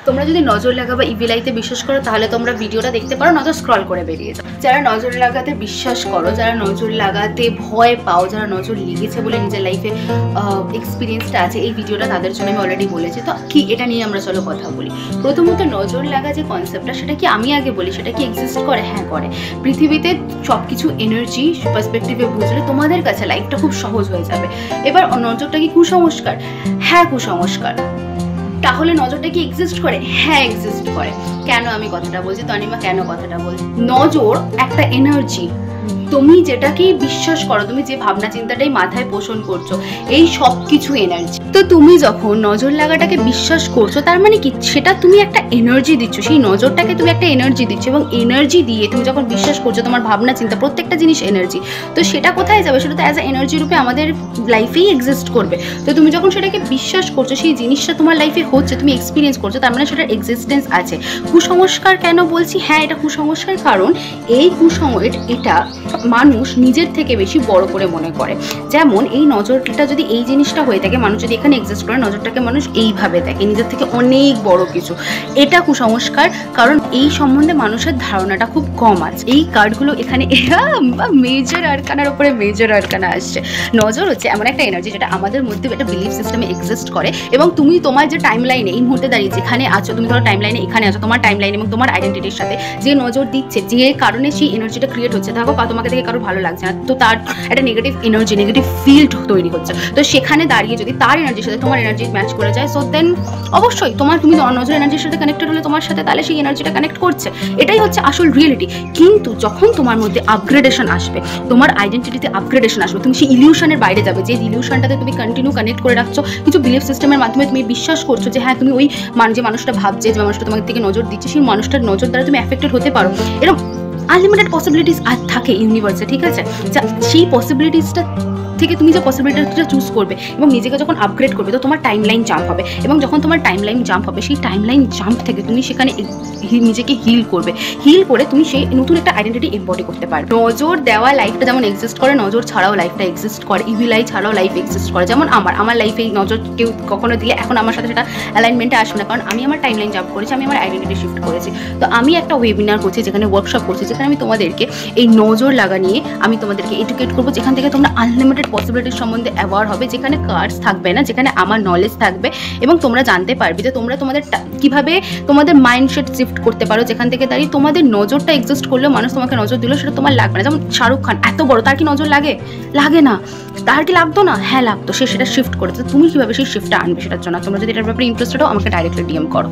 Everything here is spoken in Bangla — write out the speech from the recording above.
তোমরা যদি নজর লাগা বা ইভিল আইতে বিশ্বাস করো তাহলে তোমরা ভিডিওটা দেখতে পারো, নজর স্ক্রল করে বেরিয়ে যাও। যারা নজর লাগাতে বিশ্বাস করো, যারা নজর লাগাতে ভয় পাও, যারা নজর লেগেছে বলে নিজের লাইফে এক্সপিরিয়েন্সটা আছে, এই ভিডিওটা তাদের জন্য আমি অলরেডি বলেছি। তো কি এটা নিয়ে আমরা চলো কথা বলি। প্রথমত নজর লাগা যে কনসেপ্টটা, সেটা কি আমি আগে বলি সেটা কি এক্সিস্ট করে? হ্যাঁ করে। পৃথিবীতে সব কিছু এনার্জি পার্সপেক্টিভে বুঝলে তোমাদের কাছে লাইফটা খুব সহজ হয়ে যাবে। এবার নজরটা কি কুসংস্কার? হ্যাঁ কুসংস্কার। তাহলে নজরটা কি এক্সিস্ট করে? হ্যাঁ এক্সিস্ট করে। কেন আমি কথাটা বলছি? তনিমা কেন কথাটা বলছি? নজর একটা এনার্জি। তুমি যেটাকেই বিশ্বাস করো, তুমি যে ভাবনা চিন্তাটাই মাথায় পোষণ করছো, এই সব কিছু এনার্জি। তো তুমি যখন নজর লাগাটাকে বিশ্বাস করছো, তার মানে কি সেটা তুমি একটা এনার্জি দিচ্ছ, সেই নজরটাকে তুমি একটা এনার্জি দিচ্ছ, এবং এনার্জি দিয়ে তুমি যখন বিশ্বাস করছো, তোমার ভাবনা চিন্তা প্রত্যেকটা জিনিস এনার্জি, তো সেটা কোথায় যাবে? সেটা তো অ্যাজ এ এনার্জি রূপে আমাদের লাইফেই এক্সিস্ট করবে। তো তুমি যখন সেটাকে বিশ্বাস করছো, সেই জিনিসটা তোমার লাইফে হচ্ছে, তুমি এক্সপিরিয়েন্স করছো, তার মানে সেটার এক্সিস্টেন্স আছে। কুসংস্কার কেন বলছি? হ্যাঁ এটা কুসংস্কার, কারণ এই এটা মানুষ নিজের থেকে বেশি বড় করে মনে করে। যেমন এই নজরটা যদি এই জিনিসটা হয়ে থাকে, মানুষ যদি এখানে এক্সিস্ট করে, নজরটাকে মানুষ এইভাবে দেখে, নিজের থেকে অনেক বড় কিছু। এটা কুসংস্কার, কারণ এই সম্বন্ধে মানুষের ধারণাটা খুব কম আছে। এই কার্ডগুলো এখানে মেজর আরকানার উপরে মেজর আরকানা আসছে। নজর হচ্ছে এমন একটা এনার্জি যেটা আমাদের মধ্যে একটা বিলিফ সিস্টেমে এক্সিস্ট করে, এবং তুমি তোমার যে টাইম লাইনে এই মুহূর্তে দাঁড়িয়ে যেখানে আছো, তুমি ধরো টাইম লাইনে এখানে আছো, তোমার টাইম লাইন এবং তোমার আইডেন্টিটির সাথে যে নজর দিচ্ছে, যে কারণে সেই এনার্জিটা ক্রিয়েট হচ্ছে, দেখো তোমাকে দেখে কারো ভালো লাগছে না, তো তার একটা নেগেটিভ এনার্জি, নেগেটিভ ফিল্ড তৈরি হচ্ছে। তো সেখানে দাঁড়িয়ে যদি তার এনার্জির সাথে তোমার এনার্জি ম্যাচ করে যায়, সো দেন অবশ্যই তুমি নজর এনার্জির সাথে কানেক্টেড হলে তোমার সাথে, তাহলে সেই এনার্জিটা কানেক্ট করছে। এটাই হচ্ছে আসল রিয়েলিটি। কিন্তু যখন তোমার মধ্যে আপগ্রেডেশন আসবে, তোমার আইডেন্টিটিতে আপগ্রেডেশন আসবে, তুমি সেই ইলিউশনের বাইরে যাবে, যে ইলিউশনটাতে তুমি কন্টিনিউ কানেক্ট করে রাখছো কিছু বিলিফ সিস্টেমের মাধ্যমে, তুমি বিশ্বাস করছো যে হ্যাঁ তুমি ওই যে মানুষটা ভাবছে, যে মানুষটা তোমার থেকে নজর দিচ্ছে, সেই মানুষটার নজর দ্বারা তুমি অ্যাফেক্টেড হতে পারো। এরকম আনলিমিটেড পসিবিলিটিস আর থাকে ইউনিভার্সে, ঠিক আছে? সেই পসিবিলিটিসটা থেকে তুমি যে পসিবিলিটিটা চুজ করবে এবং নিজেকে যখন আপগ্রেড করবে, তো তোমার টাইম লাইন জাম্প হবে, এবং যখন তোমার টাইম লাইন জাম্প হবে, সেই টাইম লাইন জাম্প থেকে তুমি সেখানে নিজেকে হিল করবে, হিল করে তুমি সেই নতুন একটা আইডেন্টিটি এমবডি করতে পারবে। নজর দেওয়া লাইফটা যেমন এক্সিস্ট করে, নজর ছাড়াও লাইফটা এক্সিস্ট করে, ইভিল আই ছাড়াও লাইফ এক্সিস্ট করে। যেমন আমার লাইফে নজর কেউ কখনো দিলে এখন আমার সাথে সেটা অ্যালাইনমেন্টে আসবে না, কারণ আমি আমার টাইম লাইন জাম্প করেছি, আমি আমার আইডেন্টিটি শিফট করেছি। তো আমি একটা ওয়েবিনার করছি, যেখানে ওয়ার্কশপ করছি, যেখানে আমি তোমাদেরকে এই নজর লাগা নিয়ে আমি তোমাদেরকে এডুকেট করবো, যেখান থেকে তোমরা আনলিমিটেড পসিবিলিটির সম্বন্ধে অ্যাওয়ার হবে, যেখানে কার্ডস থাকবে না, যেখানে আমার নলেজ থাকবে, এবং তোমরা জানতে পারবে যে তোমরা তোমাদের কিভাবে তোমাদের মাইন্ডসেট শিফট করতে পারো, যেখান থেকে দাঁড়িয়ে তোমাদের নজরটা এক্সিস্ট করলেও মানুষ তোমাকে নজর দিল, সেটা তোমার লাগবে না। যেমন শাহরুখ খান এত বড়, তার কি নজর লাগে না? তার কি লাগতো না? হ্যাঁ লাগতো, সে সেটা শিফট করেছে। তুমি কিভাবে সেই শিফটটা আনবে সেটার জন্য, তোমরা যদি এটার ব্যাপারে ইন্টারেস্টেড হও, আমাকে ডাইরেক্টলি ডিএম করো।